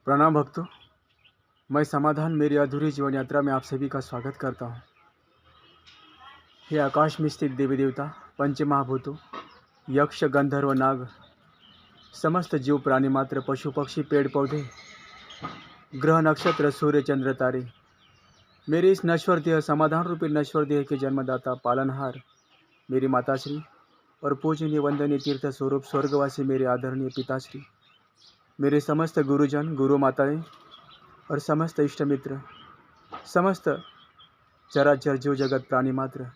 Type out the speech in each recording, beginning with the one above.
प्रणाम भक्तों। मैं समाधान मेरी अधूरी जीवन यात्रा में आप सभी का स्वागत करता हूँ। हे आकाश में स्थित देवी देवता, पंच महाभूतों, यक्ष गंधर्व नाग, समस्त जीव प्राणी मात्र, पशु पक्षी पेड़ पौधे, ग्रह नक्षत्र सूर्य चंद्र तारे, मेरे इस नश्वर देह समाधान रूपी नश्वर देह के जन्मदाता पालनहार मेरी माताश्री और पूजनीय वंदनीय तीर्थ स्वरूप स्वर्गवासी मेरे आदरणीय पिताश्री, मेरे समस्त गुरुजन गुरु माताएं और समस्त इष्ट मित्र, समस्त चराचर जीव जगत प्राणी मात्र,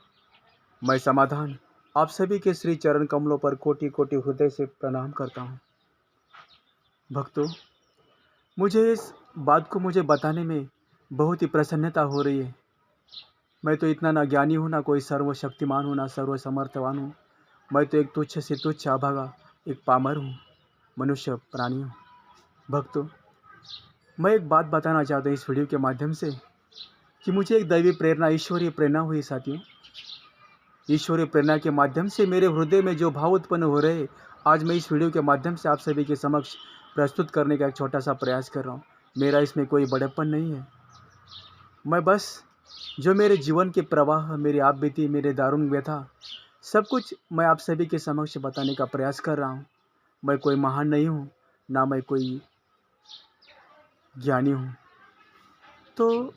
मैं समाधान आप सभी के श्री चरण कमलों पर कोटि कोटि हृदय से प्रणाम करता हूँ। भक्तों, मुझे इस बात को बताने में बहुत ही प्रसन्नता हो रही है। मैं तो इतना ना ज्ञानी हूँ, ना कोई सर्वशक्तिमान हूँ, ना सर्वसमर्थवान हूँ। मैं तो एक तुच्छ से तुच्छ अभागा, एक पामर हूँ, मनुष्य प्राणी हूँ। भक्तों, मैं एक बात बताना चाहता हूँ इस वीडियो के माध्यम से कि मुझे एक दैवी प्रेरणा, ईश्वरीय प्रेरणा हुई साथियों। ईश्वरीय प्रेरणा के माध्यम से मेरे हृदय में जो भाव उत्पन्न हो रहे, आज मैं इस वीडियो के माध्यम से आप सभी के समक्ष प्रस्तुत करने का एक छोटा सा प्रयास कर रहा हूँ। मेरा इसमें कोई बड़प्पन नहीं है। मैं बस जो मेरे जीवन के प्रवाह, मेरी आप बीती, मेरे दारुण व्यथा, सब कुछ मैं आप सभी के समक्ष बताने का प्रयास कर रहा हूँ। मैं कोई महान नहीं हूँ, ना मैं कोई ज्ञानी हूँ। तो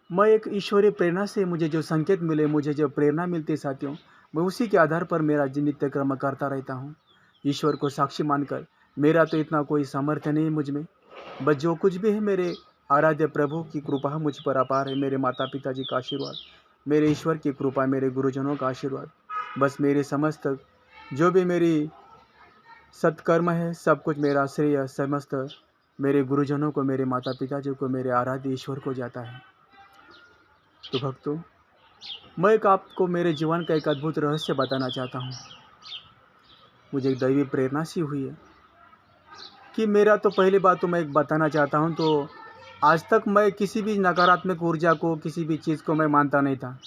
मैं एक ईश्वरीय प्रेरणा से मुझे जो संकेत मिले, मुझे जो प्रेरणा मिलती है साथियों, मैं उसी के आधार पर मेरा नित्य कर्म करता रहता हूँ। ईश्वर को साक्षी मानकर, मेरा तो इतना कोई सामर्थ्य नहीं मुझ में, बस जो कुछ भी है मेरे आराध्य प्रभु की कृपा मुझ पर अपार है। मेरे माता पिता जी का आशीर्वाद, मेरे ईश्वर की कृपा, मेरे गुरुजनों का आशीर्वाद, बस मेरे समस्त जो भी मेरी सत्कर्म है, सब कुछ मेरा श्रेय समस्त मेरे गुरुजनों को, मेरे माता पिता जी को, मेरे आराध्य ईश्वर को जाता है। तो भक्तों, मैं एक आपको मेरे जीवन का एक अद्भुत रहस्य बताना चाहता हूँ। मुझे एक दैवी प्रेरणा सी हुई है कि मेरा तो पहली बात तो मैं एक बताना चाहता हूँ, तो आज तक मैं किसी भी नकारात्मक ऊर्जा को, किसी भी चीज़ को मैं मानता नहीं था।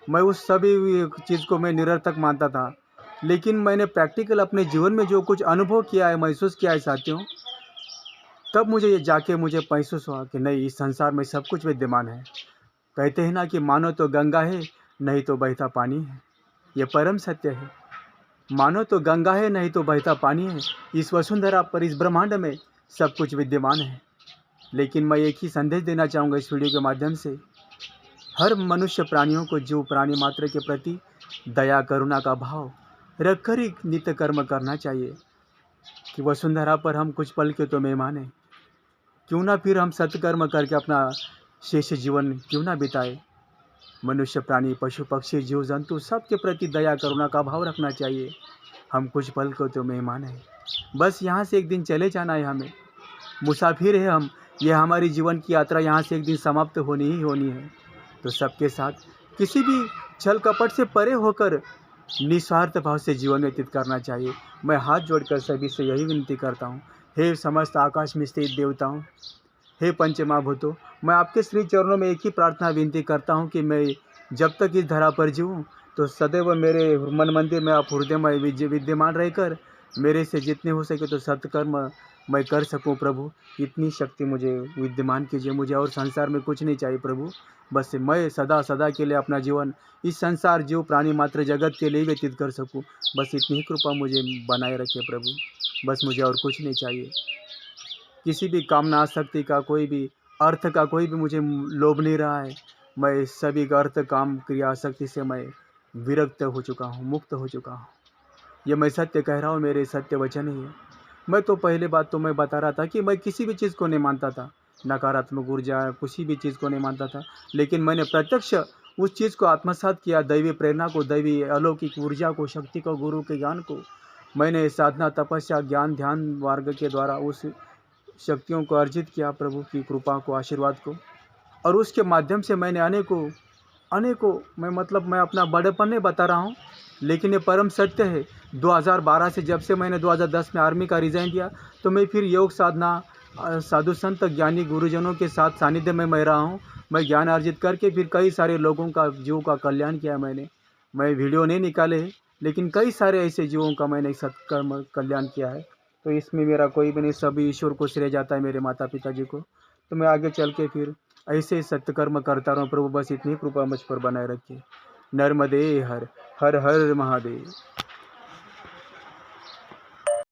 मैं उस सभी चीज़ को मैं निरर्थक मानता था। लेकिन मैंने प्रैक्टिकल अपने जीवन में जो कुछ अनुभव किया है, महसूस किया है साथियों, तब मुझे ये जाके मुझे महसूस हुआ कि नहीं, इस संसार में सब कुछ विद्यमान है। कहते हैं ना कि मानो तो गंगा है, नहीं तो बहता पानी है। ये परम सत्य है। मानो तो गंगा है, नहीं तो बहता पानी है। इस वसुंधरा पर, इस ब्रह्मांड में सब कुछ विद्यमान है। लेकिन मैं एक ही संदेश देना चाहूँगा इस वीडियो के माध्यम से, हर मनुष्य प्राणियों को, जीव प्राणी मात्र के प्रति दया करुणा का भाव रखकर ही नित्य कर्म करना चाहिए। कि वसुंधरा पर हम कुछ पल के तो मेहमान हैं, क्यों ना फिर हम सत्कर्म करके अपना शेष जीवन क्यों ना बिताए। मनुष्य प्राणी पशु पक्षी जीव जंतु सबके प्रति दया करुणा का भाव रखना चाहिए। हम कुछ पल को तो मेहमान हैं, बस यहाँ से एक दिन चले जाना है हमें। मुसाफिर है हम, ये हमारी जीवन की यात्रा यहाँ से एक दिन समाप्त होनी ही होनी है। तो सबके साथ किसी भी छल कपट से परे होकर निस्वार्थ भाव से जीवन व्यतीत करना चाहिए। मैं हाथ जोड़कर सभी से यही विनती करता हूँ। हे समस्त आकाश में स्थित देवताओं, हे पंचमहाभूतों, मैं आपके श्री चरणों में एक ही प्रार्थना विनती करता हूँ कि मैं जब तक इस धरा पर जीऊँ, तो सदैव मेरे मन मंदिर में आप हृदय में विद्यमान रहकर मेरे से जितने हो सके तो सत्कर्म मैं कर सकूँ। प्रभु, इतनी शक्ति मुझे विद्यमान कीजिए। मुझे और संसार में कुछ नहीं चाहिए प्रभु, बस मैं सदा सदा के लिए अपना जीवन इस संसार जीव प्राणी मात्र जगत के लिए व्यतीत कर सकूँ। बस इतनी ही कृपा मुझे बनाए रखिए प्रभु, बस मुझे और कुछ नहीं चाहिए। किसी भी कामना आसक्ति का, कोई भी अर्थ का कोई भी मुझे लोभ नहीं रहा है। मैं सभी का अर्थ काम क्रिया आसक्ति से मैं विरक्त हो चुका हूँ, मुक्त हो चुका हूँ। ये मैं सत्य कह रहा हूँ, मेरे सत्य वचन ही है। मैं तो पहले बात तो मैं बता रहा था कि मैं किसी भी चीज़ को नहीं मानता था, नकारात्मक ऊर्जा किसी भी चीज़ को नहीं मानता था। लेकिन मैंने प्रत्यक्ष उस चीज़ को आत्मसात किया, दैवी प्रेरणा को, दैवी अलौकिक ऊर्जा को, शक्ति को, गुरु के ज्ञान को। मैंने साधना तपस्या ज्ञान ध्यान मार्ग के द्वारा उस शक्तियों को अर्जित किया, प्रभु की कृपा को, आशीर्वाद को। और उसके माध्यम से मैंने अनेकों मैं अपना बड़ेपन नहीं बता रहा हूँ, लेकिन ये परम सत्य है। 2012 से, जब से मैंने 2010 में आर्मी का रिज़ाइन दिया, तो मैं फिर योग साधना, साधु संत ज्ञानी गुरुजनों के साथ सानिध्य में मैं रहा हूँ। मैं ज्ञान अर्जित करके फिर कई सारे लोगों का, जीवों का कल्याण किया मैं वीडियो नहीं निकाले, लेकिन कई सारे ऐसे जीवों का मैंने सत्कर्म कल्याण किया है। तो इसमें मेरा कोई भी नहीं, सभी ईश्वर को श्रेय जाता है, मेरे माता पिता जी को। तो मैं आगे चल के फिर ऐसे ही सत्कर्म करता रहूँ प्रभु, बस इतनी कृपा मुझ पर बनाए रखिए। नर्मदे हर हर हर महादेव।